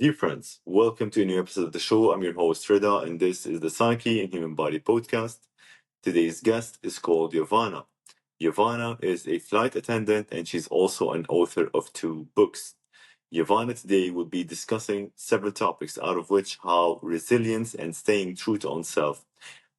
Dear friends, welcome to a new episode of the show. I'm your host, Rida, and this is the Psyche and Human Body podcast. Today's guest is called Jovana. Jovana is a flight attendant and she's also an author of two books. Jovana today will be discussing several topics, out of which how resilience and staying true to oneself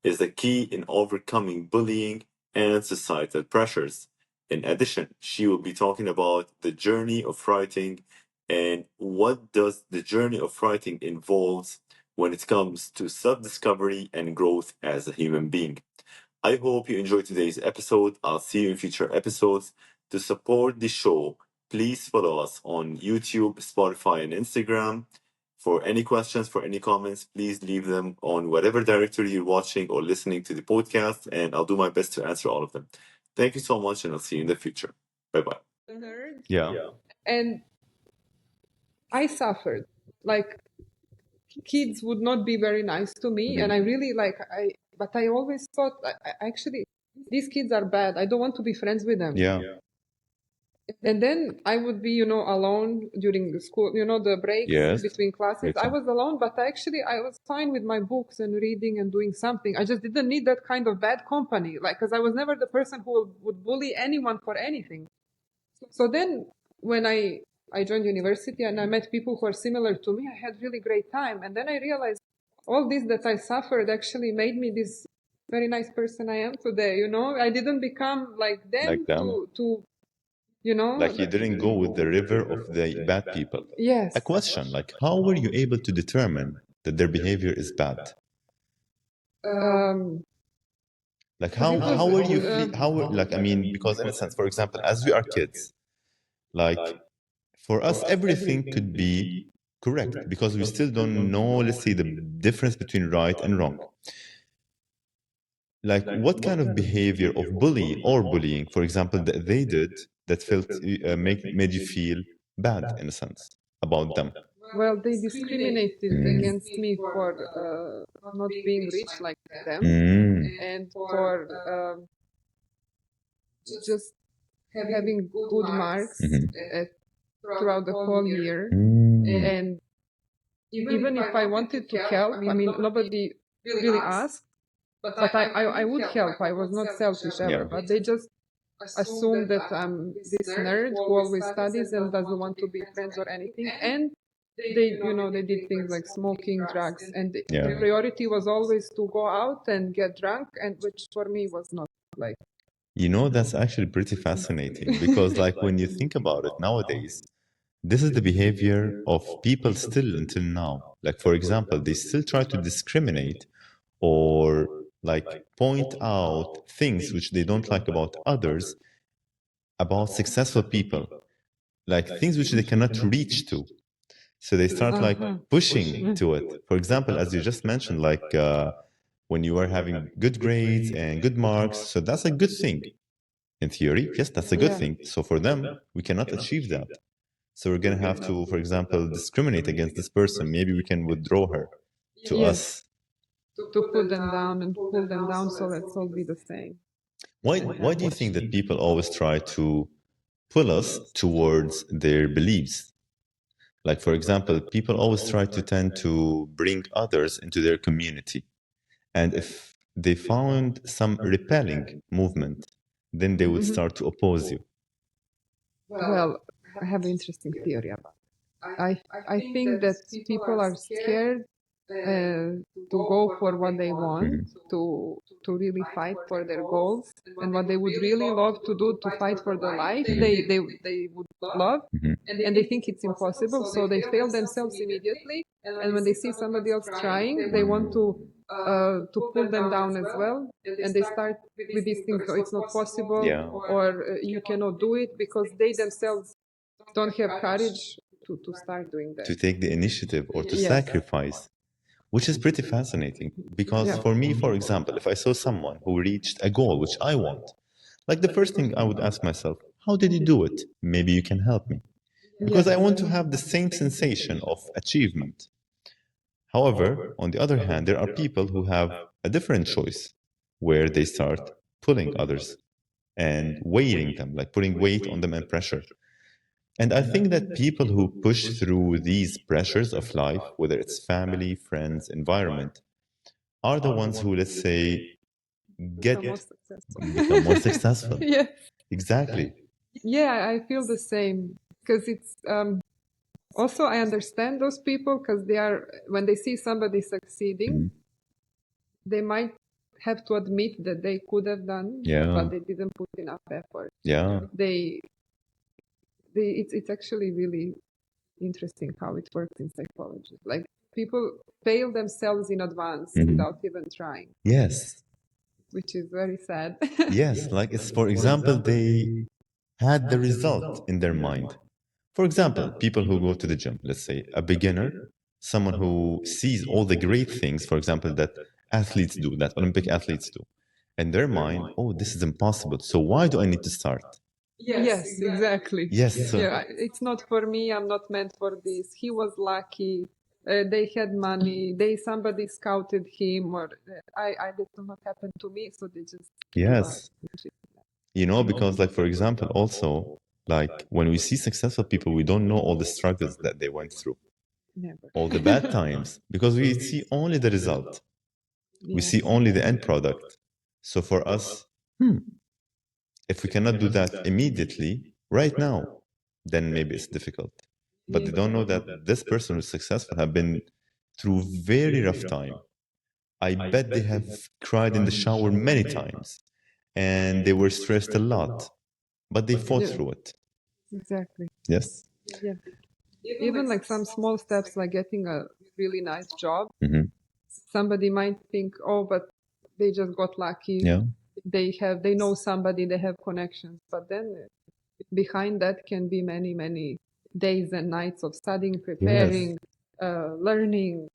is the key in overcoming bullying and societal pressures. In addition, she will be talking about the journey of writing and what does the journey of writing involves when it comes to self-discovery and growth as a human being. I hope you enjoyed today's episode. I'll see you in future episodes. To support the show, please follow us on YouTube, Spotify, and Instagram. For any questions, for any comments, please leave them on whatever directory you're watching or listening to the podcast, and I'll do my best to answer all of them. Thank you so much, and I'll see you in the future. Bye bye. Heard. Yeah. And I suffered. Like kids would not be very nice to me, and I really but I always thought actually these kids are bad. I don't want to be friends with them. Yeah. And then I would be, alone during the school, the breaks Yes. between classes. I was alone, but actually I was fine with my books and reading and doing something. I just didn't need that kind of bad company, because I was never the person who would bully anyone for anything. So then when I joined university and I met people who are similar to me, I had really great time. And then I realized all this that I suffered actually made me this very nice person I am today. I didn't become like them, to Like you didn't go with the river of the bad people. Yes. A question, like how were you able to determine that their behavior is bad? Like how were you because in a sense, for example, as we are kids, like for us everything could be correct because we still don't know, let's say, the difference between right and wrong. Like what kind of behavior of bully or bullying, for example, that they did that felt made you feel bad in a sense about them? Well, they discriminated against me for not being rich like them, and for just having good marks throughout the whole year. And even if I wanted to help, nobody really asked, but I would help. I was not selfish ever, but they just assume that I'm this nerd who always studies and doesn't want to be friends or anything. And they did things like smoking, drugs, and the priority was always to go out and get drunk, and which for me was not like. That's actually pretty fascinating because, like, when you think about it nowadays, this is the behavior of people still until now. Like, for example, they still try to discriminate or like point out things which they don't like about others, about successful people, like things which they cannot reach to. So they start like pushing to it. For example, as you just mentioned, like when you are having good grades and good marks, so that's a good thing. In theory, yes, that's a good thing. So for them, we cannot achieve that. So we're going to have to, for example, discriminate against this person. Maybe we can withdraw her to us. To put them down and pull them down, so let's all be the same. Why do you think that people always try to pull us towards their beliefs? Like, for example, people always try to tend to bring others into their community. And if they found some repelling movement, then they would start to oppose you. Well, I have an interesting theory about it. I think that people are scared to go for what they want, to really fight for their goals, and what they would really love to do to fight for the life they would love, and they think it's impossible, so they fail themselves immediately. And when they see somebody else trying, they want to pull them down as well, and they start with these things. So it's not possible, or you cannot do it, because they themselves don't have courage to start doing that, to take the initiative or to sacrifice. Which is pretty fascinating because for me, for example, if I saw someone who reached a goal which I want, like the first thing I would ask myself, how did you do it? Maybe you can help me. Because I want to have the same sensation of achievement. However, on the other hand, there are people who have a different choice where they start pulling others and weighting them, like putting weight on them and pressure. And I think that people who push through these pressures of life, whether it's family, friends, environment, are the ones who, let's say, Become more get successful. become more successful. Yes. Exactly. Yeah, I feel the same because it's also I understand those people because they are when they see somebody succeeding, they might have to admit that they could have done, Yeah. but they didn't put enough effort. Yeah. It's actually really interesting how it works in psychology. Like people fail themselves in advance without even trying, Yes. which is very sad. Yes. Like it's, for example, they had the result in their mind. For example, people who go to the gym, let's say a beginner, someone who sees all the great things, for example, that athletes do, that Olympic athletes do, in their mind, oh, this is impossible. So why do I need to start? Yes, exactly. Yes. So, Yeah, it's not for me. I'm not meant for this. He was lucky. They had money. Somebody scouted him, or I did not happen to me. So they just yes. You know, because like for example, also like when we see successful people, we don't know all the struggles that they went through, Never. all the bad times, because we see only the result. We Yes. see only the end product. So for us, if we cannot do that immediately, right now, then maybe it's difficult. But they don't know that this person who's successful have been through very rough time. I bet they have cried in the shower many times and they were stressed a lot, but they fought through it. Exactly. Yes. Yeah. Even like some small steps, like getting a really nice job. Somebody might think, oh, but they just got lucky. Yeah. They know somebody, they have connections. But then behind that can be many days and nights of studying, preparing, learning,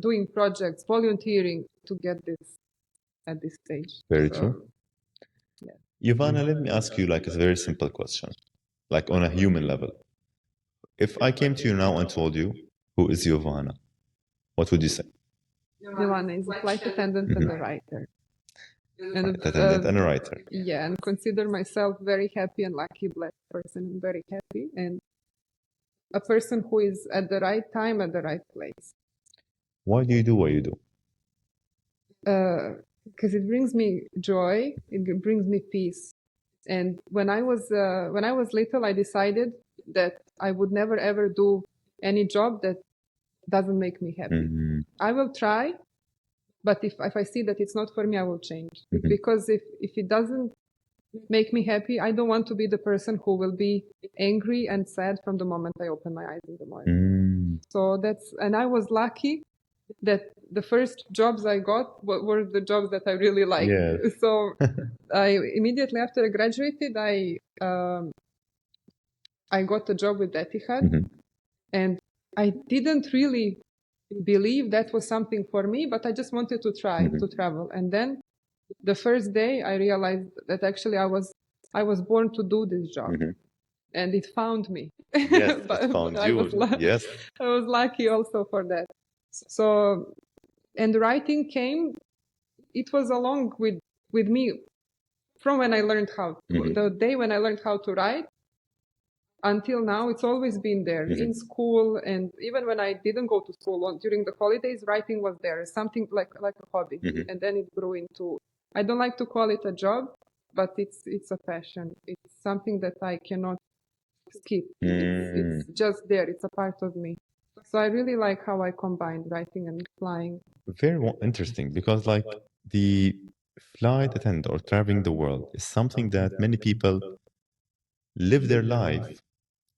doing projects, volunteering to get this at this stage. Very true. Jovana, let me ask you like a very simple question, like on a human level. If I came to you now and told you, who is Jovana, what would you say? Jovana is a flight attendant and a writer. And Flight attendant and a writer. Yeah, and consider myself very happy and lucky, blessed person, and very happy, and a person who is at the right time at the right place. Why do you do what you do? Because it brings me joy, it brings me peace. And when I was little, I decided that I would never ever do any job that doesn't make me happy. I will try, but if I see that it's not for me, I will change. Because if it doesn't make me happy, I don't want to be the person who will be angry and sad from the moment I open my eyes in the morning. So and I was lucky that the first jobs I got were the jobs that I really liked. Yes. So I immediately after I graduated, I got a job with Etihad, and I didn't really believe that was something for me, but I just wanted to try to travel. And then the first day I realized that actually I was born to do this job. And it found me. Yes, it found you. Yes. I was lucky also for that. So, and writing came, it was along with me from when I learned the day when I learned how to write until now. It's always been there in school, and even when I didn't go to school during the holidays, writing was there, something like a hobby. And then it grew into, I don't like to call it a job, but it's a passion. It's something that I cannot skip. It's just there. It's a part of me. So I really like how I combined writing and flying. Very interesting, because like the flight attendant or traveling the world is something that many people live their life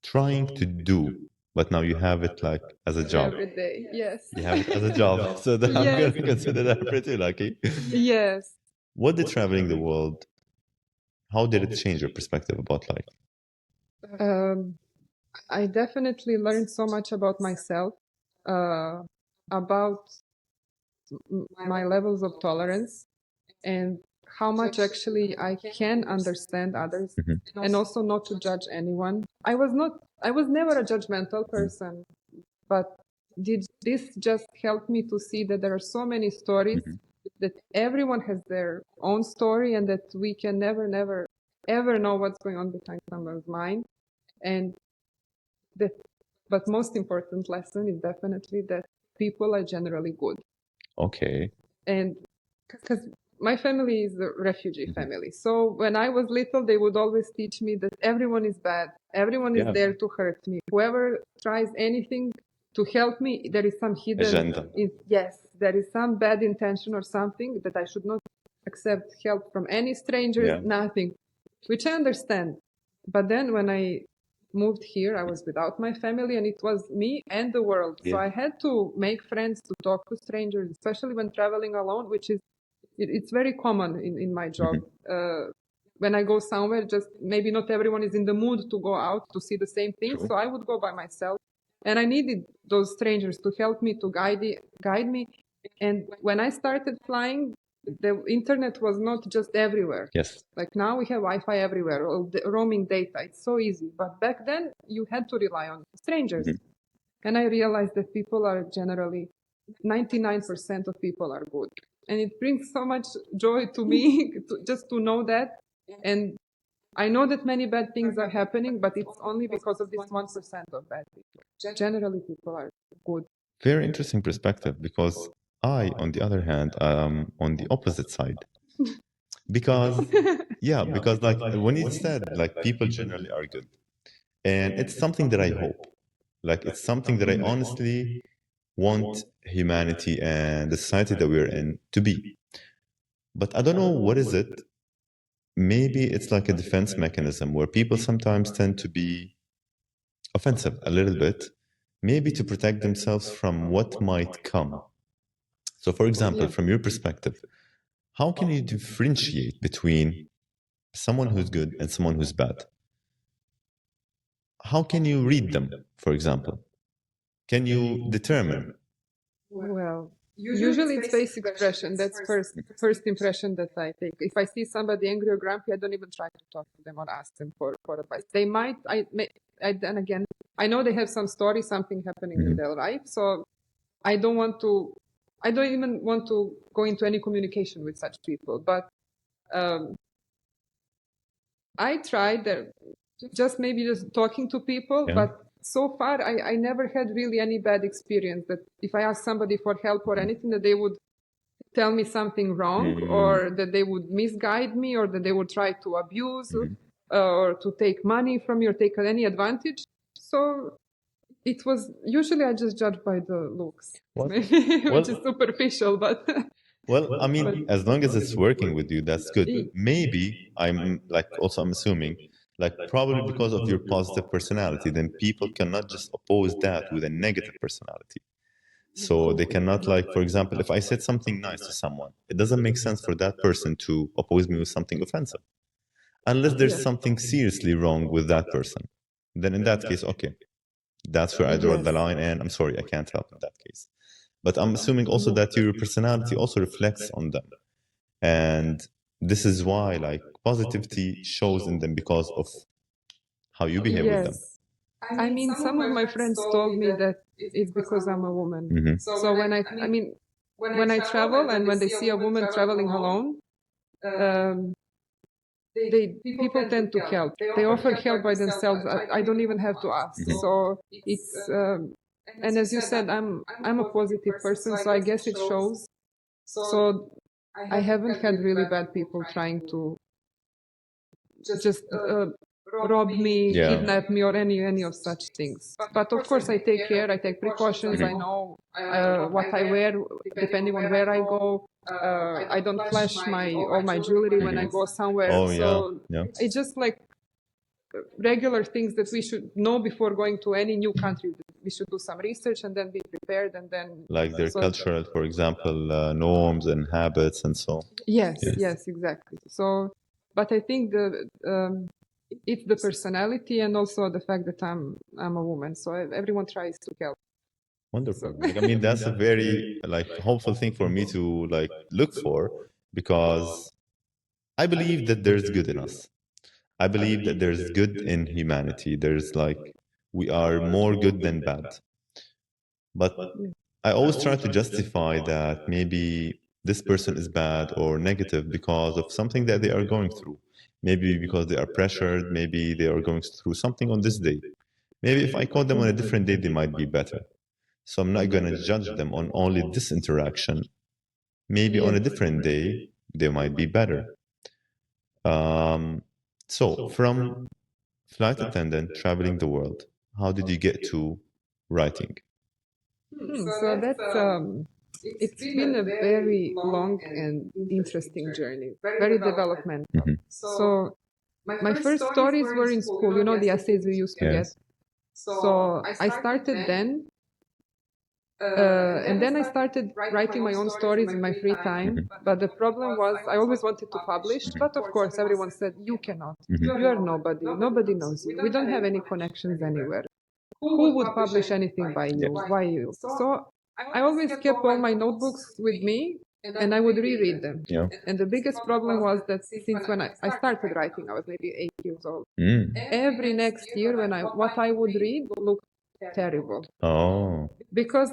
trying to do, but now you have it like as a job. Every day, yes. You have it as a job. So I'm going to consider that pretty lucky. Yes. What did traveling the world, how did it change your perspective about life? I definitely learned so much about myself, about my levels of tolerance, and how much actually I can understand others, and also not to judge anyone. I was never a judgmental person, but this just helped me to see that there are so many stories, that everyone has their own story, and that we can never ever know what's going on behind someone's mind. And that, but most important lesson is definitely that people are generally good. Okay. And because my family is a refugee family. So when I was little, they would always teach me that everyone is bad. Everyone is there to hurt me. Whoever tries anything to help me, there is some hidden Agenda. Yes, there is some bad intention or something that I should not accept help from any strangers, nothing, which I understand. But then when I moved here, I was without my family and it was me and the world. So I had to make friends, to talk to strangers, especially when traveling alone, which is it's very common in my job. When I go somewhere, just maybe not everyone is in the mood to go out to see the same thing, so I would go by myself. And I needed those strangers to help me, to guide me. And when I started flying, the internet was not just everywhere. Yes. Like now we have Wi-Fi everywhere, all the roaming data. It's so easy. But back then you had to rely on strangers. And I realized that people are generally 99% of people are good. And it brings so much joy to me just to know that. And I know that many bad things are happening, but it's only because of this 1% of bad people. Generally, people are good. Very interesting perspective, because I, on the other hand, on the opposite side. Because, because like when you said, like people generally are good. And it's something that I hope. Like it's something that I honestly want humanity and the society that we're in to be. But I don't know what is it. Maybe it's like a defense mechanism where people sometimes tend to be offensive a little bit, maybe to protect themselves from what might come. So, for example, from your perspective, how can you differentiate between someone who's good and someone who's bad? How can you read them, for example? Can you determine? Well, usually it's face expression. That's first impression that I take. If I see somebody angry or grumpy, I don't even try to talk to them or ask them for advice. They might. Then again, I know they have some story, something happening in their life, so I don't want to. I don't even want to go into any communication with such people. But I tried just maybe just talking to people, but so far I never had really any bad experience that if I ask somebody for help or anything, that they would tell me something wrong or that they would misguide me or that they would try to abuse or to take money from me or take any advantage. So it was usually I just judge by the looks, which is superficial, but Well, I mean, as long as it's working with you, that's good. Maybe I'm assuming, like, probably because of your positive personality, then people cannot just oppose that with a negative personality. So they cannot, like, for example, if I said something nice to someone, it doesn't make sense for that person to oppose me with something offensive, unless there's something seriously wrong with that person. Then in that case, okay, that's where I draw the line, and I'm sorry, I can't help in that case. But I'm assuming also that your personality also reflects on them. And this is why, like, positivity shows in them because of how you behave with them. yes. I mean, some of my friends told me that it's because I'm a woman. So when I travel and when they see a woman traveling alone, um, people tend to help. They offer help by themselves. I don't even have to ask. So it's and as you said, I'm a positive person, so I guess it shows. So I haven't had really bad people trying to just rob me, kidnap me, or any of such things. But of course, I take care. I take precautions. I know what I wear depending on where I go. I don't flash my all my jewelry when I go somewhere. So it's just like regular things that we should know before going to any new country. We should do some research and then be prepared, and then like their cultural, for example, norms and habits and so. Yes, exactly. So, but I think it's the personality and also the fact that I'm a woman. So everyone tries to help. Wonderful. Like, I mean, that's a very like hopeful thing for me to like look for, because I believe that there's good in us. I believe that there's good in humanity. There's like we are more good than bad. But I always try to justify that maybe this person is bad or negative because of something that they are going through. Maybe because they are pressured, maybe they are going through something on this day. Maybe if I call them on a different day, they might be better. So I'm not going to judge them on only this interaction. Maybe on a different day, they might be better. So from flight attendant traveling the world, how did you get to writing? So that's it's been a very long and interesting journey, very developmental. Mhm. So my first stories were in school, you know, the essays we used to get. Yes. So I started then, and then I started writing my own stories in my free time. But the problem was I always wanted to publish, but of course everyone said, you cannot. You are nobody. Nobody knows you. We don't have any connections anywhere. Who would publish anything by you? Yes. Why you? So I always kept all my notebooks with me and I would reread them. Yeah. And the biggest problem was that since when I started writing, I was maybe 8 years old. Mm. Every next year when what I would read looked terrible. Oh. Because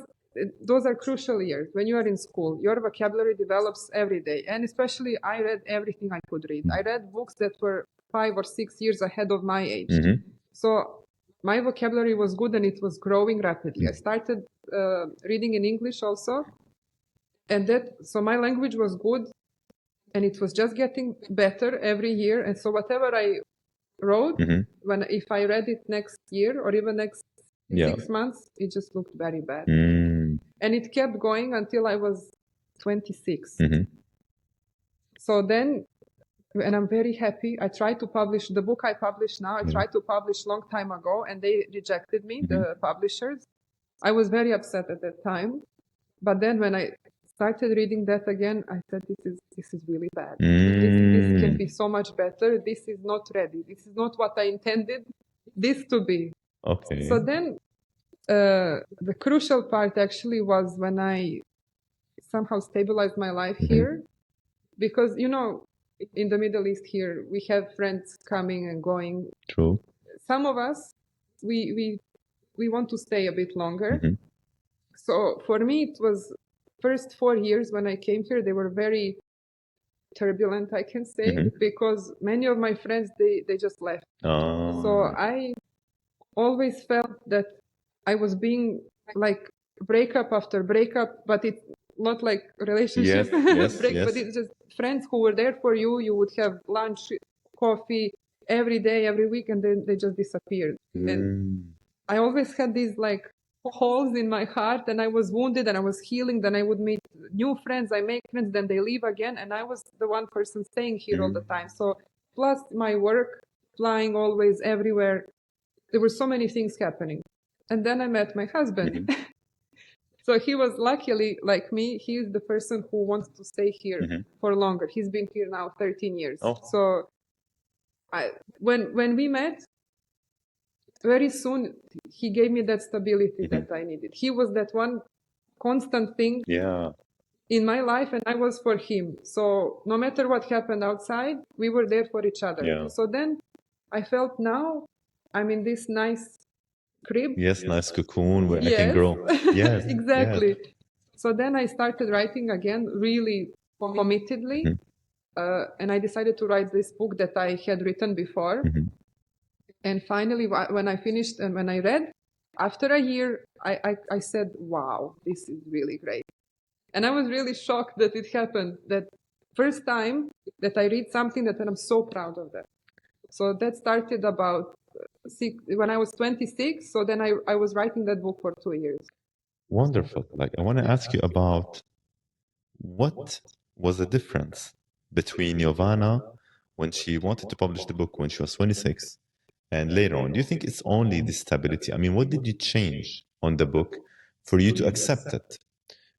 those are crucial years. When you are in school, your vocabulary develops every day. And especially I read everything I could read. I read books that were 5 or 6 years ahead of my age. So my vocabulary was good and it was growing rapidly. I started reading in English also. And so my language was good and it was just getting better every year. And so whatever I wrote, if I read it next year or even next 6 months, it just looked very bad. And it kept going until I was 26. So then, and I'm very happy, I tried to publish the book I publish now. I tried to publish long time ago and they rejected me, the publishers. I was very upset at that time. But then when I started reading that again, I said, this is really bad. This can be so much better. This is not ready. This is not what I intended this to be. Okay. So then the crucial part actually was when I somehow stabilized my life here. Because, you know, in the Middle East here, we have friends coming and going. True. Some of us, we want to stay a bit longer. So for me, it was first 4 years when I came here, they were very turbulent, I can say, because many of my friends, they just left. So I always felt that I was being like breakup after breakup, but it's not like relationship break, but it's just friends who were there for you. You would have lunch, coffee every day, every week, and then they just disappeared. And I always had these like holes in my heart and I was wounded and I was healing. Then I would meet new friends, I make friends, then they leave again. And I was the one person staying here all the time. So plus my work, flying always everywhere. There were so many things happening. And then I met my husband. So he was luckily like me. He is the person who wants to stay here for longer. He's been here now 13 years. So when we met, very soon he gave me that stability that I needed. He was that one constant thing in my life and I was for him. So no matter what happened outside, we were there for each other. So then I felt now I'm in this nice crib. Yes, nice cocoon where I can grow. Yes, exactly. So then I started writing again, really committedly. And I decided to write this book that I had written before. And finally, when I finished and when I read, after a year, I said, wow, this is really great. And I was really shocked that it happened, that first time that I read something that I'm so proud of that. So that started about when I was 26. So then I was writing that book for 2 years. Wonderful. Like, I want to ask you about what was the difference between Jovana when she wanted to publish the book when she was 26 and later on. Do you think it's only the stability? I mean, what did you change on the book for you to accept it?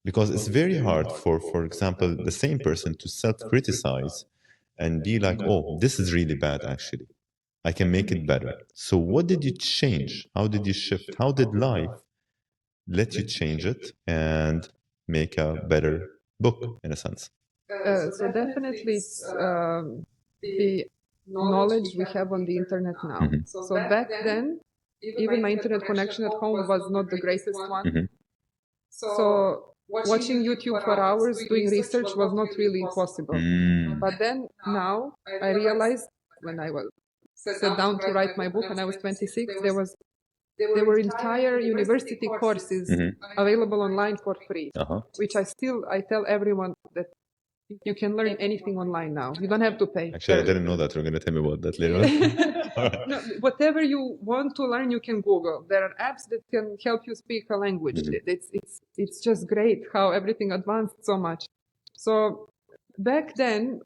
Because it's very hard for example, the same person to self-criticize and be like, oh, this is really bad, actually. I can make it better. So what did you change? How did you shift? How did life let you change it and make a better book, in a sense? So definitely it's the knowledge we have on the internet now. So back then, even my internet connection at home was not the greatest one. So watching YouTube for hours doing research was not really possible. But then now I realized when I was sat down to write my book when I was 26, there was there were entire university courses Mhm. available online for free, Uh-huh. which I tell everyone that you can learn anything online now. You don't have to pay. Actually, I didn't know that. You're going to tell me about that later on. All right. No, whatever you want to learn, you can Google. There are apps that can help you speak a language. It's just great how everything advanced so much. So back then,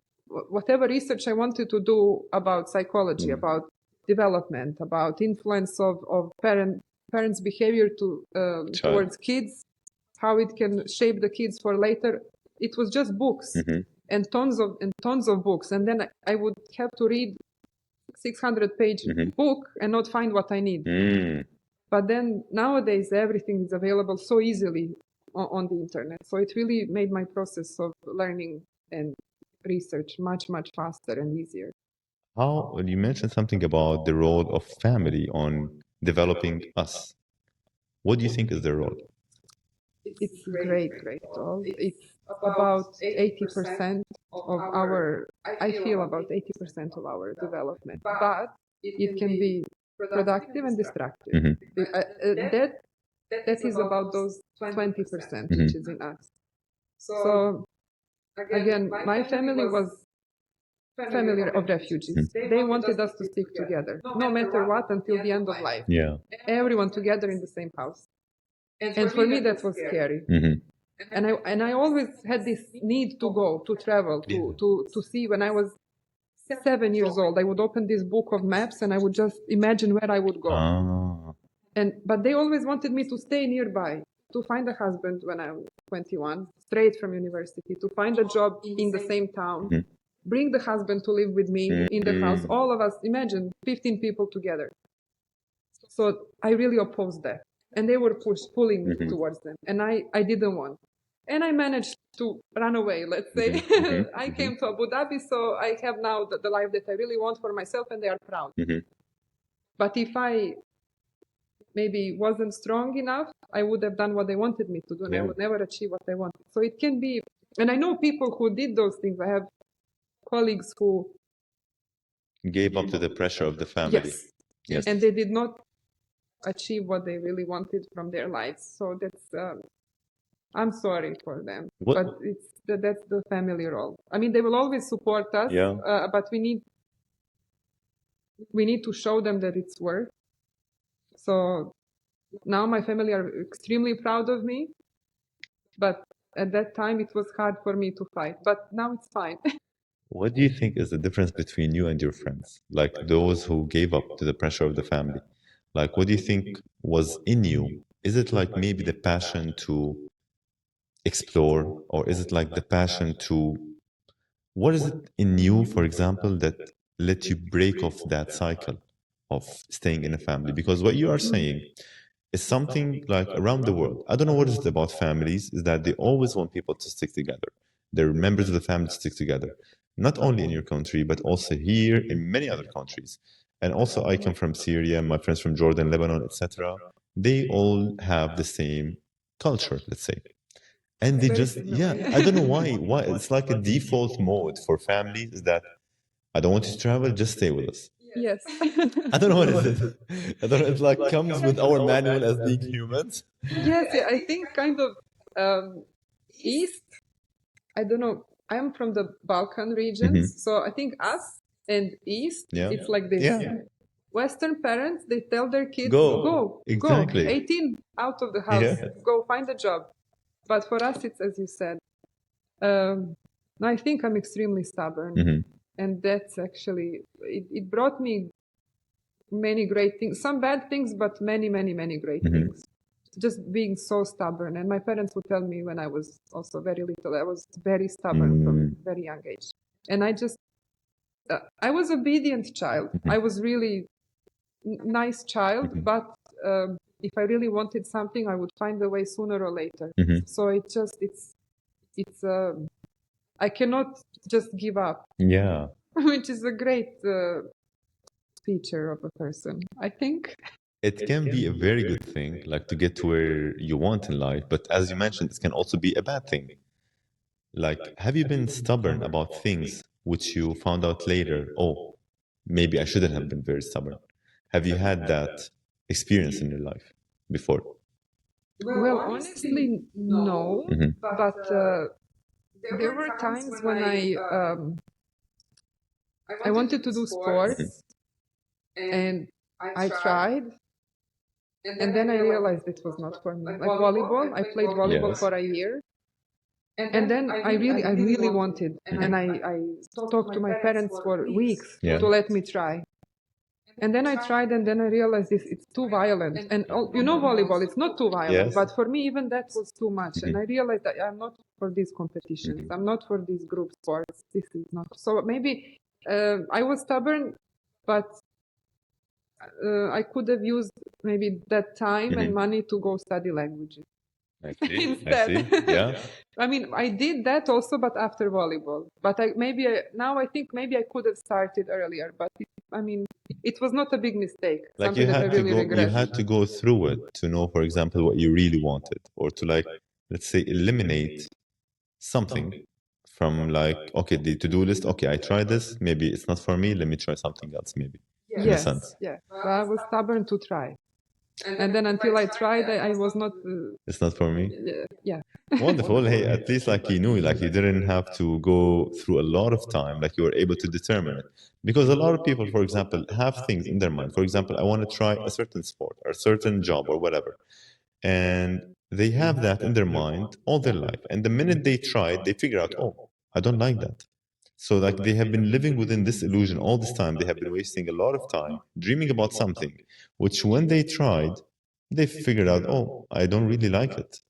whatever research I wanted to do about psychology, about development, about influence of parents' behavior towards kids, how it can shape the kids for later, it was just books and tons of books. And then I would have to read 600-page book and not find what I need. But then nowadays everything is available so easily on the internet. So it really made my process of learning and research much faster and easier. How you mentioned something about the role of family on developing us. What do you think is their role? It's great role. It's about 80% of our, I feel about 80% of our development, but it can be productive and destructive. That is about those 20% which is in us. So again, my family was family of refugees. They wanted us to stick together, no matter what, until the end of life. Yeah. Everyone together in the same house. And for me, that was scary. And I always had this need to go, to travel, to see. When I was 7 years old, I would open this book of maps and I would just imagine where I would go. But they always wanted me to stay nearby, to find a husband when I'm 21, straight from university, to find a job in the same town, bring the husband to live with me in the house. All of us, imagine 15 people together. So I really opposed that. And they were pulling me towards them. And I didn't want. And I managed to run away, let's say. I came to Abu Dhabi, so I have now the life that I really want for myself, and they are proud. But if I maybe wasn't strong enough, I would have done what they wanted me to do, and I would never achieve what I wanted. So it can be, and I know people who did those things. I have colleagues who gave up to the pressure of the family. Yes. And they did not achieve what they really wanted from their lives. So that's, I'm sorry for them. But that's the family role. I mean, they will always support us, but we need to show them that it's worth. So now my family are extremely proud of me, but at that time it was hard for me to fight. But now it's fine. What do you think is the difference between you and your friends, like those who gave up to the pressure of the family? Like, what do you think was in you? Is it like maybe the passion to explore, or is it like the passion to, what is it in you, for example, that let you break off that cycle of staying in a family? Because what you are saying is something like around the world. I don't know what is it about families, is that they always want people to stick together. Their members of the family to stick together. Not only in your country, but also here in many other countries. And also I come from Syria, my friends from Jordan, Lebanon, etc. They all have the same culture, let's say. And they just, I don't know why. It's like a default mode for families is that I don't want you to travel, just stay with us. Yes. I don't know what is it. I don't know. It like comes with our manual as being humans. Yes, I think kind of East. I don't know. I'm from the Balkan regions, so I think us and East, it's like this. Western parents, they tell their kids, go, exactly. 18 out of the house, go find a job. But for us, it's as you said. I think I'm extremely stubborn, and that's actually it brought me many great things. Some bad things, but many great things. Just being so stubborn. And my parents would tell me when I was also very little, I was very stubborn from a very young age. And I was obedient child. I was really nice child, but if I really wanted something, I would find a way sooner or later. So it's I cannot just give up. Yeah. Which is a great feature of a person, I think. It can be a very good thing, like to get to where you want in life, but as you mentioned, it can also be a bad thing. Like, have you been stubborn about things which you found out later, oh, maybe I shouldn't have been very stubborn? Have you had that experience in your life before? Well, honestly, no. Mhm. But there were times when I wanted to do sports, and I tried, and then I realized it was not for me. Like volleyball, I played volleyball Yes. for a year, and then I really wanted, and I talked to my parents for weeks Yeah. to let me try. And then I tried, and then I realized it's too violent. And you know, volleyball, it's not too violent, Yes. but for me, even that was too much. And Mhm. I realized that I'm not for these competitions. Mhm. I'm not for these group sports. This is not. So maybe I was stubborn, but I could have used maybe that time and Mhm. money to go study languages I see. I instead. see. Yeah. I mean, I did that also, but after volleyball. But now I think maybe I could have started earlier. But I mean, it was not a big mistake. Like you Something that I had to really go, you regret. had to go through it to know, for example, what you really wanted, or to like, let's say, eliminate something from like, okay, the to-do list. Okay, I tried this. Maybe it's not for me. Let me try something else. Maybe, in a Yes, sense, yeah. But I was stubborn to try, and then until I tried, I was not. it's not for me. Yeah. Wonderful. Hey, at least like you knew, like you didn't have to go through a lot of time, like you were able to determine it. Because a lot of people, for example, have things in their mind. For example, I want to try a certain sport or a certain job or whatever. And they have that in their mind all their life. And the minute they try it, they figure out, oh, I don't like that. So like they have been living within this illusion all this time. They have been wasting a lot of time dreaming about something, which when they tried, they figured out, oh, I don't really like it.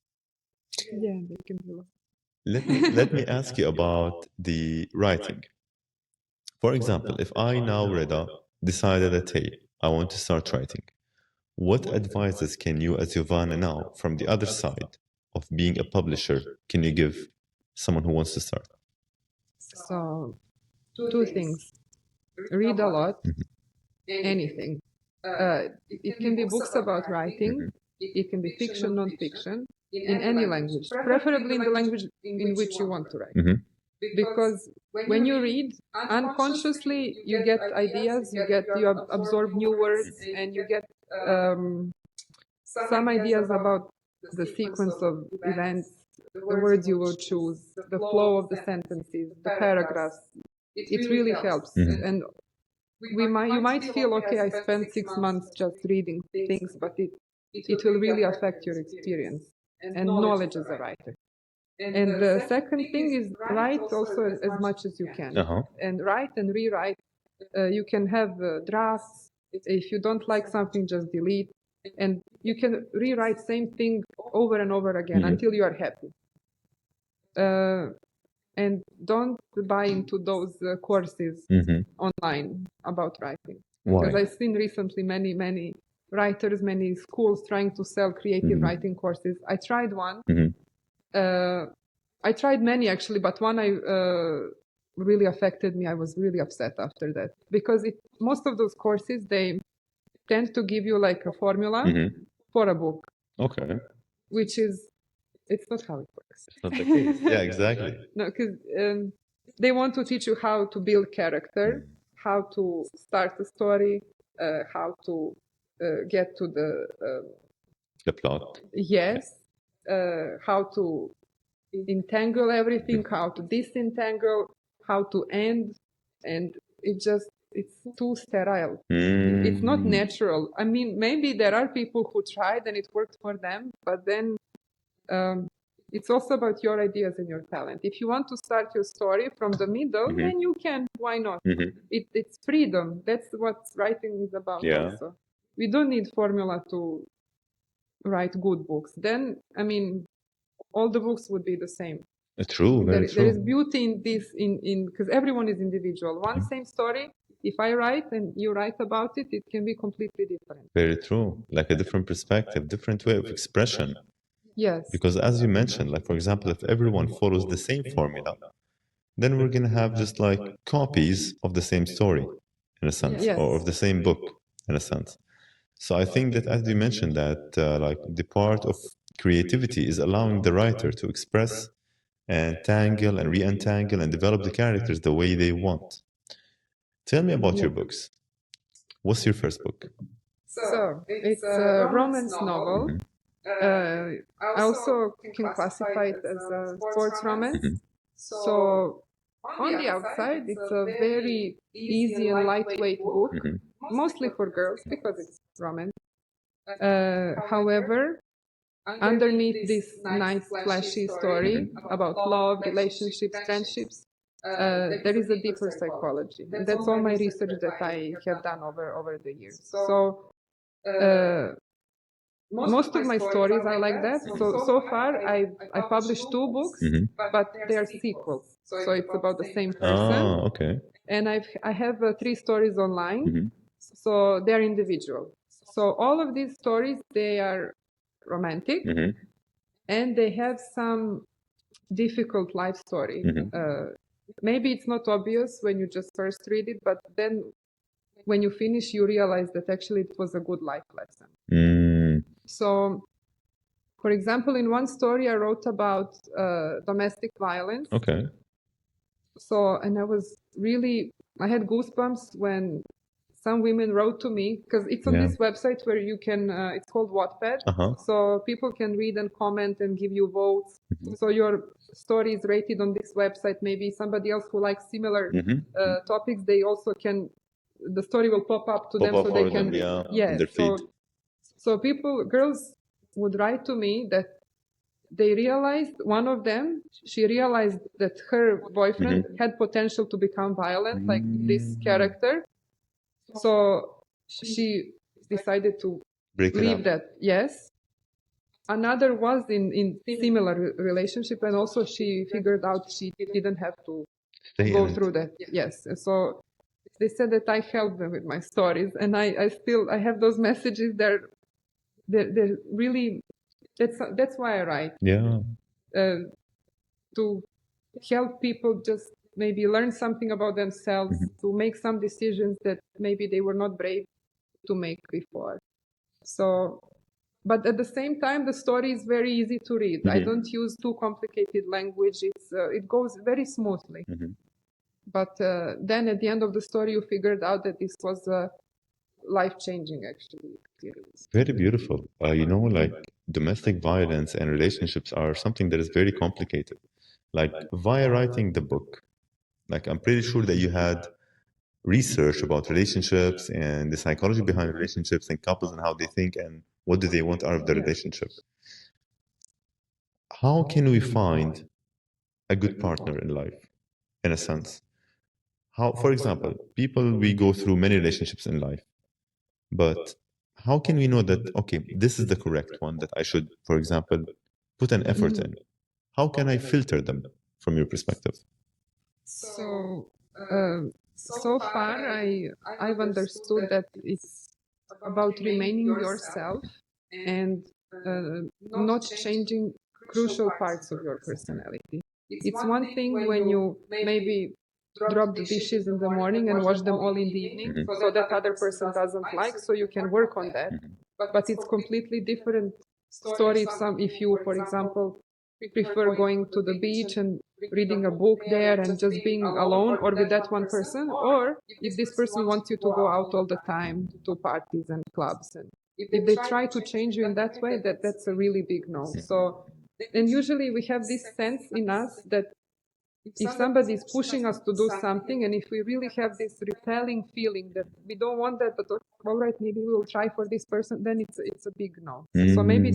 Yeah, they can be lost. Let me ask you about the writing. For example, if I now, Reda, decided that hey, I want to start writing, what advices can you, as Jovana now, from the other side of being a publisher, can you give someone who wants to start? So, two things: read a lot, anything. It can be books about writing. It can be fiction, non-fiction, in any language, preferably in the language in which you want to write. Mhm. Because when you read, unconsciously you get ideas, you absorb new words, and you get um, some ideas about the sequence of events, the words you will choose, the flow of the sentences, the paragraphs. It really helps. Mhm. And you might feel, okay, I spent 6 months just reading things, but it will really affect your experience and knowledge as a writer. And the second thing is write also as much as you can. Uh-huh. And write and rewrite. You can have drafts. If you don't like something, just delete. And you can rewrite same thing over and over again until you are happy. And don't buy into those courses online about writing. Why? Because I've seen recently many writers, many schools trying to sell creative writing courses. I tried one. I tried many actually, but one I really affected me. I was really upset after that because most of those courses, they tend to give you like a formula for a book, Okay. which is it's not how it works. It's not the case. Yeah, exactly. No, because they want to teach you how to build character, how to start a story, how to get to The plot. yes, how to entangle everything, how to disentangle, how to end, and it's too sterile. It's not natural. I mean, maybe there are people who tried and it worked for them, but then it's also about your ideas and your talent. If you want to start your story from the middle, then you can. Why not? It's freedom. That's what writing is about. Yeah. Also, we don't need formula to write good books. Then, I mean, all the books would be the same. True, very There is true. beauty in this, in because everyone is individual. One same story. If I write and you write about it, it can be completely different. Very true. Like a different perspective, different way of expression. Yes. Because as you mentioned, like for example, if everyone follows the same formula, then we're gonna have just like copies of the same story, in a sense, Yes. or of the same book, in a sense. So I think that, as you mentioned, that like the part of creativity is allowing the writer to express and tangle and re-entangle and develop the characters the way they want. Tell me about your books. What's your first book? So it's a romance novel. I also can classify it as a sports romance. So on the outside, it's a very easy and lightweight book, mostly for girls because it's romance. However, underneath this nice, flashy story about love, relationships, friendships, there is a deeper psychology, and that's all my research that I have done over the years. So most of my stories are like that. So far, I published 2 books, but they are sequels. So it's about the same person. Oh, okay. And I have 3 stories online. So they're individual. So all of these stories, they are romantic, and they have some difficult life story. Maybe it's not obvious when you just first read it, but then when you finish, you realize that actually it was a good life lesson. So, for example, in one story I wrote about domestic violence. Okay. So, and I had goosebumps when some women wrote to me, because it's on this website where you can, it's called Wattpad. So people can read and comment and give you votes. So your story is rated on this website. Maybe somebody else who likes similar topics, they also can, the story will pop up to them so they can, in their feed. So girls would write to me that they realized, one of them, she realized that her boyfriend had potential to become violent, like this character. So she decided to leave that. Yes. Another was in similar relationship, and also she figured out she didn't have to go through that. Yes. So they said that I helped them with my stories, and I have those messages. They're really, that's why I write. Yeah. To help people just maybe learn something about themselves, to make some decisions that maybe they were not brave to make before. So, but at the same time, the story is very easy to read. I don't use too complicated language. It goes very smoothly. But then at the end of the story, you figured out that this was life-changing, actually, experience. Very beautiful. Like domestic violence and relationships are something that is very complicated. Like via writing the book, like I'm pretty sure that you had research about relationships and the psychology behind relationships and couples and how they think and what do they want out of the relationship. How can we find a good partner in life, in a sense? How, for example, we go through many relationships in life, but how can we know that, okay, this is the correct one that I should, for example, put an effort in? How can I filter them from your perspective? So, so far, I've understood that it's about remaining yourself and not changing crucial parts of your personality. It's one thing when you maybe drop the dishes in the morning and wash them all in the evening, so that other person doesn't like, so you can work on that. But it's completely different story if you, for example, prefer going to the beach and reading a book there and just being alone or with that one person, or if this person wants you to go out all the time to parties and clubs, and if they try to change you in that way, that's a really big no. So, and usually we have this sense in us that if somebody is pushing us to do something, and if we really have this repelling feeling that we don't want that, but all right, maybe we will try for this person, then it's a big no. So maybe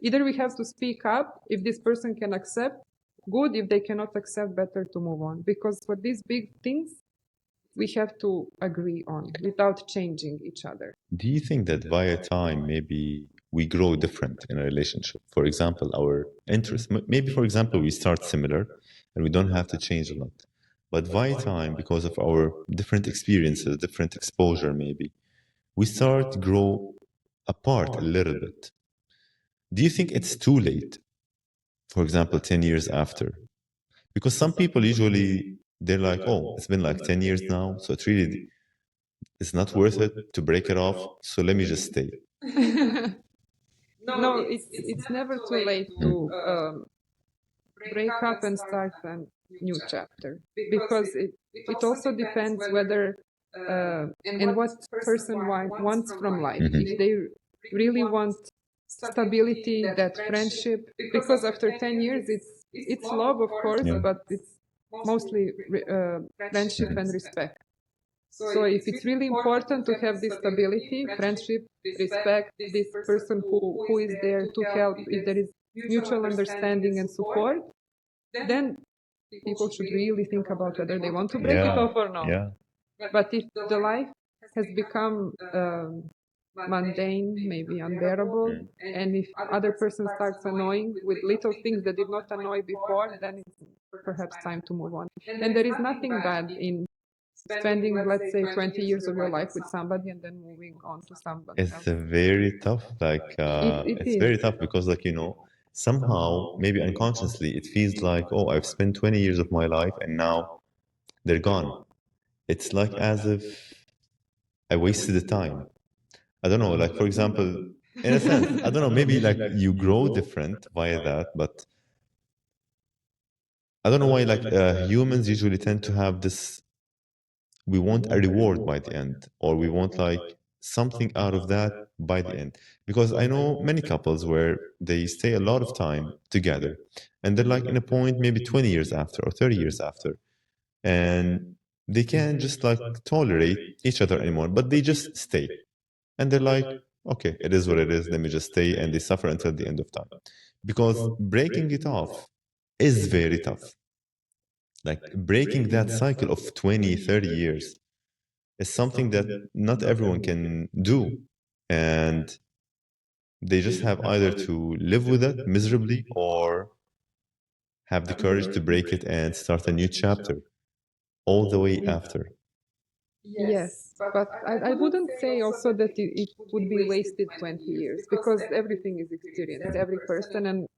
either we have to speak up if this person can accept, good. If they cannot accept, better to move on. Because for these big things, we have to agree on without changing each other. Do you think that via time, maybe we grow different in a relationship? For example, our interests, maybe, for example, we start similar and we don't have to change a lot. But via time, because of our different experiences, different exposure, maybe, we start to grow apart a little bit. Do you think it's too late? For example, 10 years after? Because some people usually, they're like, oh, it's been like 10 years now, so it's not worth it to break it off, so let me just stay. No, it's never too late to break up and start a new chapter, because it also depends whether and what person wants from life. If they really want stability, that friendship, because after 10 years, it's love, of course, Yeah. but it's mostly friendship and respect. So if it's really important to have this stability, friendship, respect, this person who is there to help, if there is mutual understanding and support, then people should really think about whether they want to break it off or not. Yeah. But if the life has become mundane, maybe unbearable, and if other person starts annoying with little things that did not annoy before, then it's perhaps time to move on. And there is nothing bad in spending, let's say, 20 years of your life with somebody and then moving on to someone It's else. a very tough, like, It it's is. very tough because, like, somehow, maybe unconsciously, it feels like, oh, I've spent 20 years of my life and now they're gone. It's like as if I wasted the time. I don't know, like, for example, in a sense, I don't know, maybe like you grow different via that, but I don't know why, like, humans usually tend to have this, we want a reward by the end, or we want like something out of that by the end. Because I know many couples where they stay a lot of time together and they're like in a point maybe 20 years after or 30 years after, and they can't just like tolerate each other anymore, but they just stay. And they're like, okay, it is what it is, let me just stay, and they suffer until the end of time. Because breaking it off is very tough. Like breaking that cycle of 20, 30 years is something that not everyone can do. And they just have either to live with it miserably or have the courage to break it and start a new chapter all the way after. Yes, but I wouldn't say also that it would be wasted 20 years because everything is experience, every person. And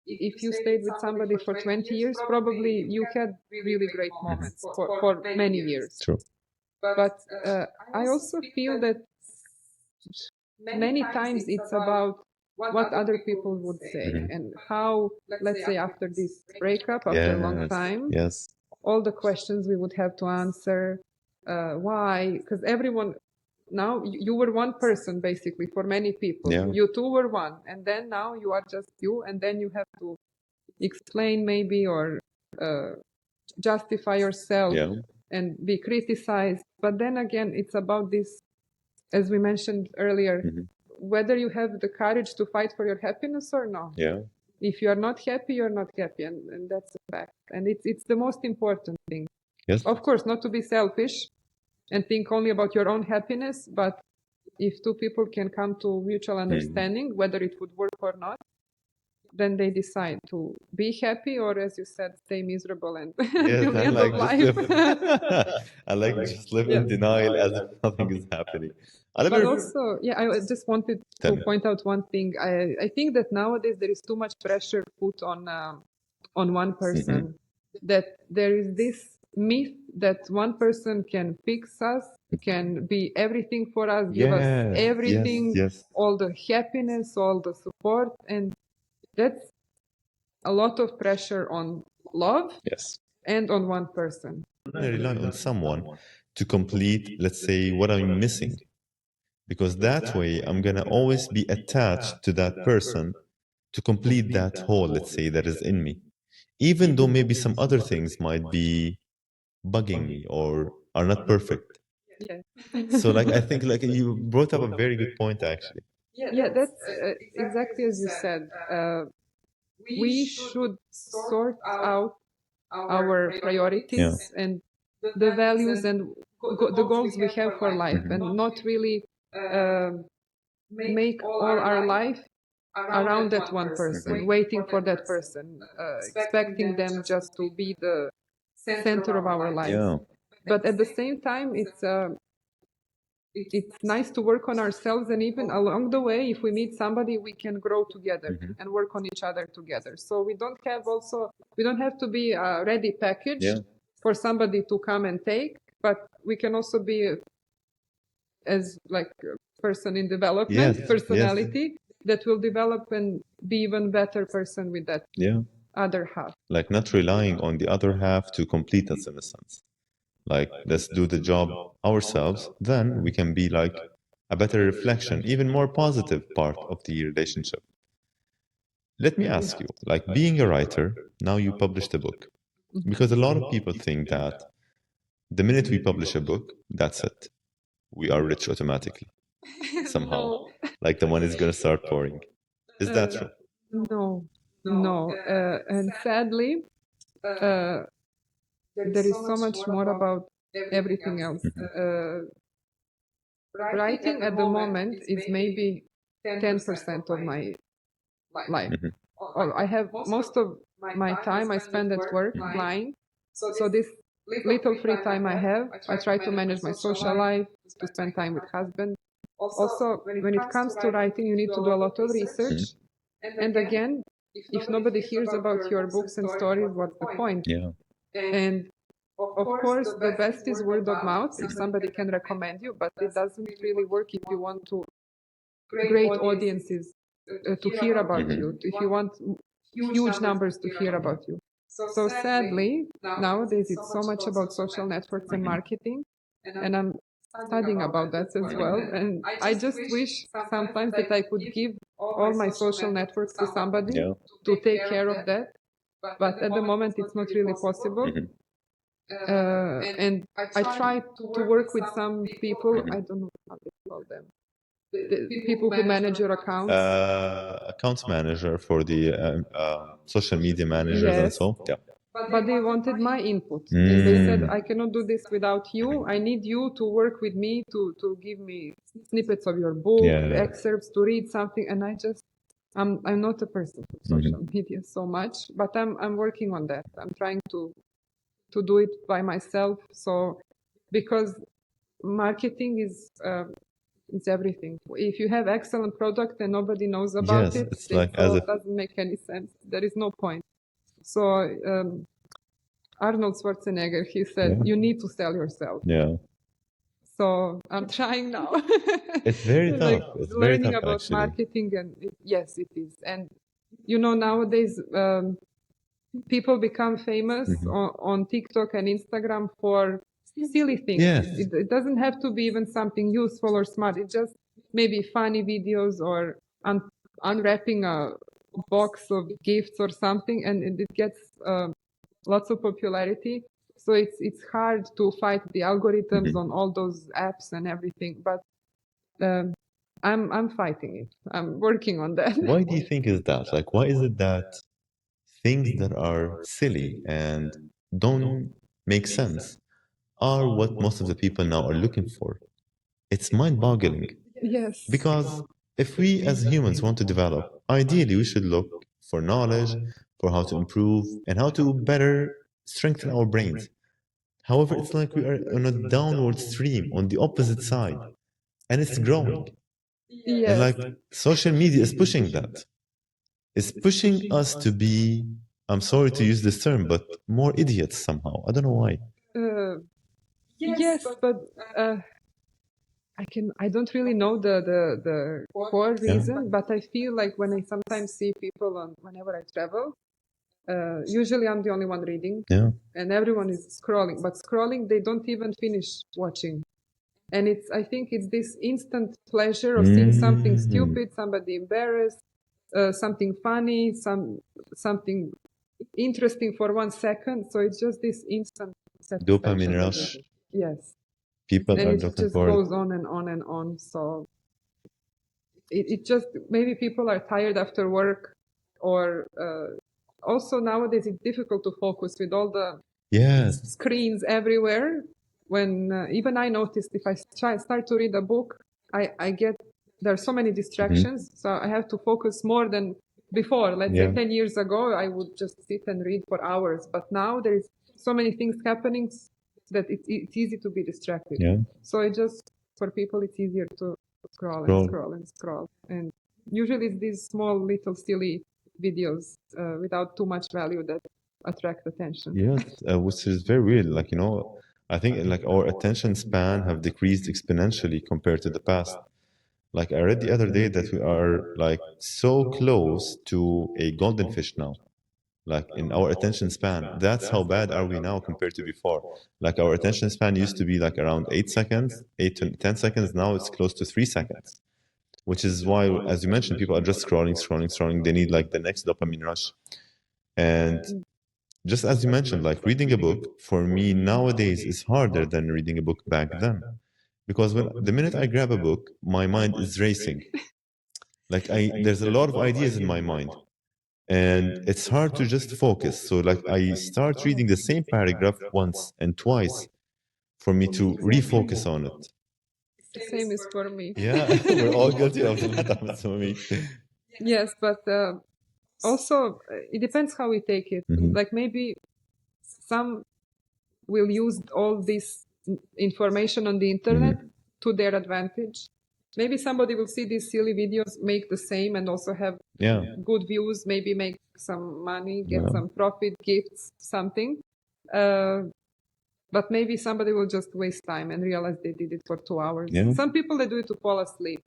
if you stayed with somebody for 20 years, probably you had really great moments for many years. True. But I also feel that many times it's about what other people would say and how, let's say, after this breakup, after a long Yes. time, Yes. all the questions we would have to answer. Why? Because everyone, now you were one person basically for many people. Yeah. You two were one, and then now you are just you, and then you have to explain maybe or justify yourself Yeah. and be criticized. But then again, it's about this, as we mentioned earlier, whether you have the courage to fight for your happiness or not. Yeah. If you are not happy, you're not happy, and that's a fact. And it's the most important thing. Yes. Of course, not to be selfish and think only about your own happiness, but if two people can come to mutual understanding, whether it would work or not, then they decide to be happy or, as you said, stay miserable and till the I end like of just life. live. I like just live Yeah. in denial as if nothing is happening. I But never also, yeah, I just wanted Tell to me. point out one thing. I think that nowadays there is too much pressure put on one person. That there is this myth that one person can fix us, can be everything for us, give us Yes, everything, yes. all the happiness, all the support, and that's a lot of pressure on love Yes. and on one person. I rely on someone to complete, let's say, what I'm missing. Because that way I'm gonna always be attached to that person to complete that hole, let's say, that is in me. Even though maybe some other things might be bugging me or are not perfect. Yeah. So like I think like you brought up a very good point actually. Yeah, that's exactly as you said. We should sort out our priorities and the values and the goals we have for life, and not really uh, make all our life around that one person, waiting for that person, expecting them just to be the center of our lives. Yeah. But at the same time, it's nice to work on ourselves, and even along the way, if we meet somebody, we can grow together and work on each other together. So we don't have to be a ready package Yeah. for somebody to come and take, but we can also be as like a person in development, Yes, personality that will develop and be even better person with that Yeah. other half. Like not relying on the other half to complete us in a sense. Like, let's do the job ourselves. Then we can be like a better reflection, even more positive part of the relationship. Let me ask you, like being a writer, now you published a book. Because a lot of people think that the minute we publish a book, that's it. We are rich automatically, somehow. No. Like the money is going to start pouring. Is that true? No, no. And sadly, uh, there is so much more about everything else. Writing at the moment is maybe 10% of my life. Mhm. Or I have most of my time I spend at work flying. So this little free time I have, I try to manage my social life, to spend time with husband. Also, when it comes to writing, you need to do a lot of research. And again, if nobody hears about your books and stories, what's the point? Yeah. And of course, the best is word of mouth if somebody can recommend you, but it doesn't really work if you want to great audiences to hear about Mhm. you, if you want huge numbers to hear about you. So sadly, nowadays it's so much about social networks and marketing, and I'm studying about that as well. And I just wish sometimes that I could give all my social networks to somebody Yeah. to take care of that. But at the moment, it's not really possible. Mhm. And I try to work with some people. Mhm. I don't know how they call them. The people who manage your accounts. Accounts manager for the social media managers and Yes. so. Yeah. But they wanted my input. And they said, Mm. I cannot do this without you. I need you to work with me to give me snippets of your book, Yeah. excerpts, to read something. And I'm not a person for social media so much, but I'm working on that. I'm trying to do it by myself. So because marketing is everything. If you have excellent product and nobody knows about Yes, it, it's it like as if. doesn't make any sense. There is no point. So Arnold Schwarzenegger, he said, Yeah. you need to sell yourself. Yeah. So I'm trying now. It's very Like tough. It's very learning tough, about actually. marketing, and yes, it is. And nowadays people become famous on TikTok and Instagram for silly things. Yes. It doesn't have to be even something useful or smart. It's just maybe funny videos or unwrapping a box of gifts or something, and it gets lots of popularity. So it's hard to fight the algorithms on all those apps and everything. But um, I'm fighting it. I'm working on that. Why do you think is that? Like, why is it that things that are silly and don't make sense are what most of the people now are looking for? It's mind-boggling. Yes. Because if we as humans want to develop, ideally we should look for knowledge, for how to improve, and how to better strengthen our brains. However, it's like we are on a downward stream on the opposite side, and it's growing. And Yes. like social media is pushing that. It's pushing us to be, I'm sorry to use this term, but more idiots somehow. I don't know why. Yes, but I don't really know the core Yeah. reason, but I feel like when I sometimes see people whenever I travel, usually I'm the only one reading, Yeah. and everyone is scrolling. But scrolling, they don't even finish watching, and I think it's this instant pleasure of seeing something stupid, somebody embarrassed, something funny, something interesting for 1 second. So it's just this instant satisfaction. Dopamine rush. Yes. People And are it looking just for it. goes on and on and on. So it just, maybe people are tired after work, or also nowadays it's difficult to focus with all the Yes. screens everywhere. When even I noticed, if I start to read a book, I get, there are so many distractions, so I have to focus more than before. Let's say 10 years ago, I would just sit and read for hours, but now there is so many things happening that it's easy to be distracted. Yeah. So it just, for people, it's easier to scroll and Scroll. scroll and scroll. And usually it's these small, little, silly videos without too much value that attract attention. Yes, which is very weird. Like, I think like our attention span have decreased exponentially compared to the past. Like I read the other day that we are like so close to a golden fish now. like in our attention span. That's how bad are we now compared to before. Like our attention span used to be like around 8 seconds, 8 to 10 seconds. Now it's close to 3 seconds, which is why, as you mentioned, people are just scrolling. They need like the next dopamine rush. And just as you mentioned, like reading a book for me nowadays is harder than reading a book back then. Because when the minute I grab a book, my mind is racing. Like there's a lot of ideas in my mind. And it's hard to just focus. So like I start reading the same paragraph once and twice for me to refocus on it. The same is for me. Yeah, we're all guilty of that, I'm assuming. Yes, but also it depends how we take it. Like maybe some will use all this information on the internet to their advantage. Maybe somebody will see these silly videos, make the same, and also have good views, maybe make some money, get some profit, gifts, something. But maybe somebody will just waste time and realize they did it for 2 hours. Yeah. Some people, they do it to fall asleep.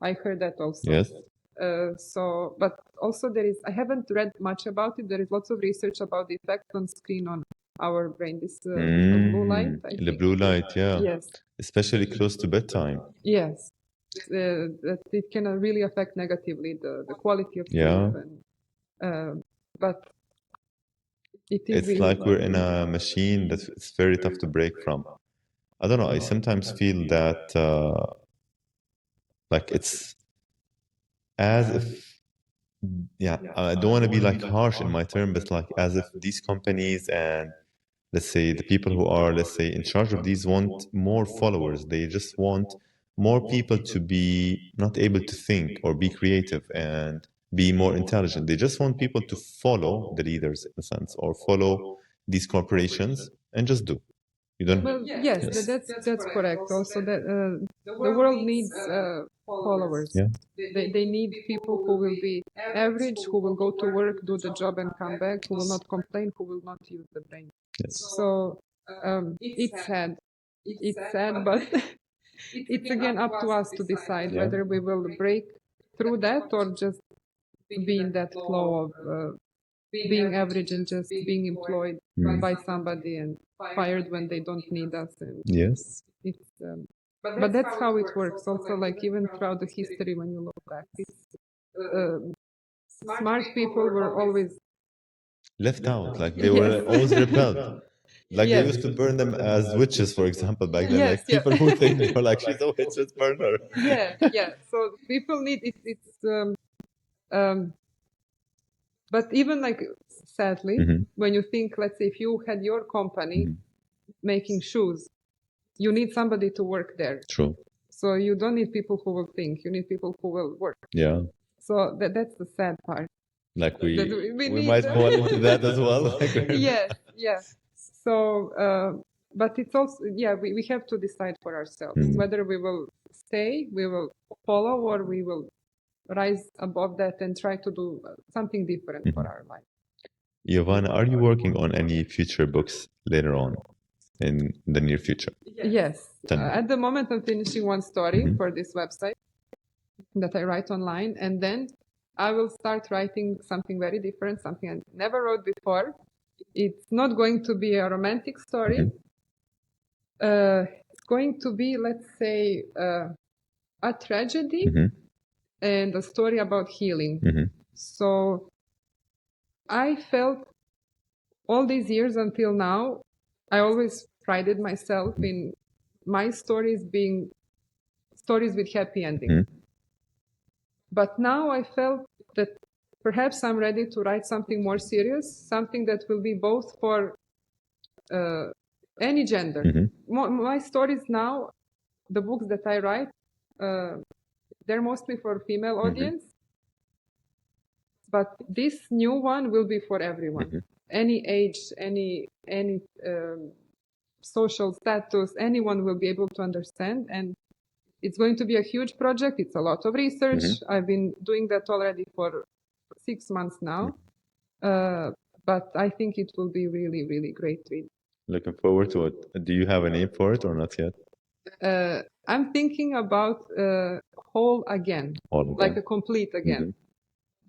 I heard that also. Yes. But also I haven't read much about it. There is lots of research about the effect on screen on our brain, this blue light. The blue light, yeah. Yes. Especially close to bedtime. Yes. That it can really affect negatively the quality of sleep. Yeah. But it's really like we're in a machine that it's very tough to break from. I don't know. I sometimes feel that like it's as if, yeah, I don't want to be like harsh in my term, but like as if these companies and let's say the people who are, let's say, in charge of these want more followers. They just want more people to be not able to think or be creative and be more intelligent. They just want people to follow the leaders in a sense, or follow these corporations and just do. You don't. Well, yes, that's correct. Also, that the world needs followers. Yeah. They need people who will be average, who will go to work, do the job, and come back, who will not complain, who will not use the brain. Yes. So it's sad. It's sad, but it's again up to us to decide whether we will break through that or just be in that flow of being average and just being employed by somebody and fired when they don't need us. And yes. It's, but that's how it works. Also, like even throughout the history, when you look back, smart people were always left out. Like they were always repelled. Like they used to burn them as witches, for example, back then. Like people who think they were like, she's a witch, let's burn her. Yeah. So people need it. But even like sadly, when you think, let's say, if you had your company making shoes, you need somebody to work there. True. So you don't need people who will think. You need people who will work. Yeah. So that's the sad part. Like we might fall into that as well. Yes. So, but it's also, we have to decide for ourselves whether we will stay, we will follow, or we will rise above that and try to do something different for our life. Jovana, are you working on any future books later on in the near future? Yes. At the moment, I'm finishing one story for this website that I write online, and then I will start writing something very different, something I never wrote before. It's not going to be a romantic story. It's going to be, let's say, a tragedy and a story about healing. So I felt all these years until now, I always prided myself in my stories being stories with happy ending. But now I felt that perhaps I'm ready to write something more serious, something that will be both for any gender. My stories now, the books that I write, they're mostly for female audience. But this new one will be for everyone. Any age, any social status, anyone will be able to understand. And it's going to be a huge project. It's a lot of research. I've been doing that already for 6 months now. But I think it will be really, really great read. Looking forward to it. Do you have a name for it or not yet? I'm thinking about whole again, like a complete again.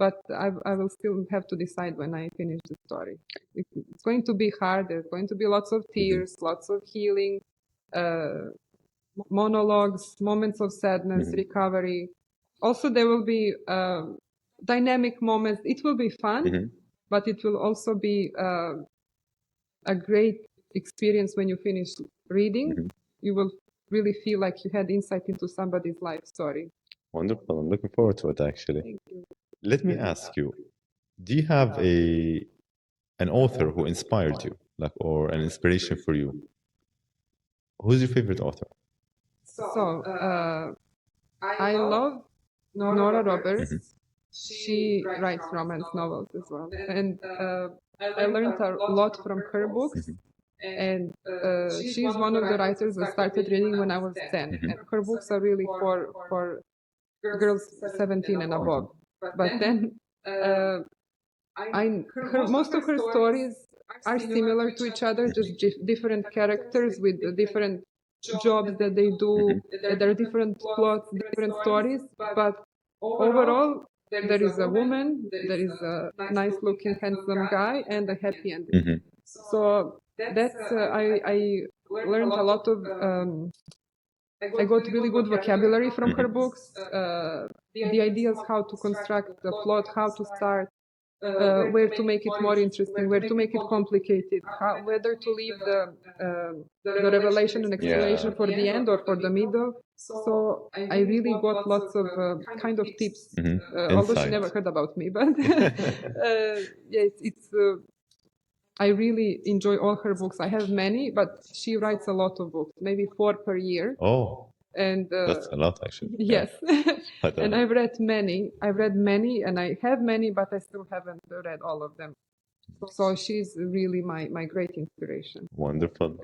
but I will still have to decide when I finish the story. It's going to be hard. There's going to be lots of tears, lots of healing, monologues, moments of sadness, recovery. Also, there will be dynamic moments. It will be fun, but it will also be a great experience when you finish reading. You will really feel like you had insight into somebody's life story. Wonderful. I'm looking forward to it, actually. Thank you. Let me ask you, do you have an author who inspired you, like, or an inspiration for you? Who's your favorite author? So, I love Nora Roberts. She writes romance novels as well. And I learned a lot from her books. And she's one of the writers I started reading when I was 10. And her books are really for girls 17 and above. But then most of her stories are similar to each other, just different characters with different jobs that they do. There are different plots, different stories, but overall, there is a woman, there is a nice-looking, handsome guy, and a happy ending. So that's I learned a lot of. I got really good vocabulary from her books. The ideas how to construct the plot, how to start, where to make it more interesting, where to make it complicated, whether to leave the revelation and explanation for the end or for the middle. So I really got lots of kind of tips, although she never heard about me. But it's I really enjoy all her books. I have many, but she writes a lot of books, maybe 4 per year. Oh, and that's a lot, actually. Yes. Yeah. And I've read many, and I have many, but I still haven't read all of them. So she's really my great inspiration. Wonderful.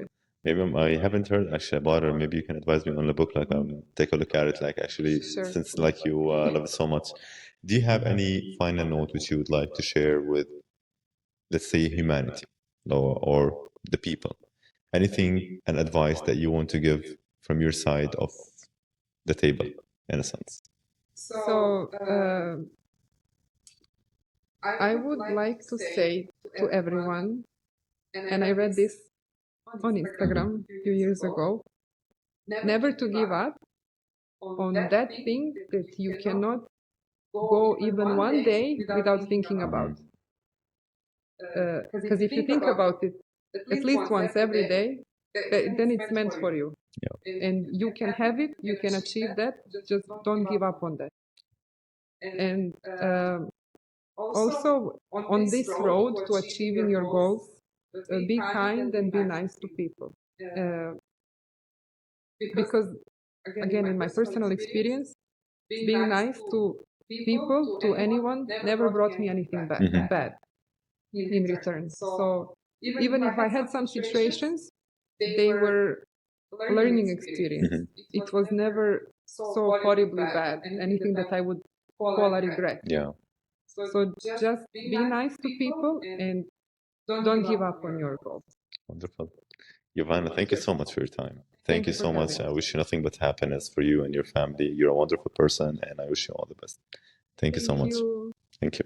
Maybe I haven't heard actually about her. Maybe you can advise me on the book, like take a look at it, like actually, Sure. since like you love it so much. Do you have any final note which you would like to share with, let's say, humanity or the people? Anything, an advice that you want to give from your side of the table, in a sense? So I would like to say to everyone, and I read this on Instagram a few years ago, never to give up on that thing that you cannot go even one day without thinking about. Because if you think about it at least once every day, then it's meant for you. Yeah. And you can have it, you can achieve that, just don't give up on that. And also, on this road to achieving your goals, be kind and be nice to people. Because, again, in my personal experience, being nice to people, to anyone, never brought me anything bad in return. So even if I had some situations, they were learning experience. It was never so horribly bad, anything that I would call a regret. Yeah. So just be nice to people and don't give up on your goals. Wonderful. Jovana, thank you so much for your time. Thank you so much. I wish you nothing but happiness for you and your family. You're a wonderful person, and I wish you all the best. Thank you so much. You. Thank you.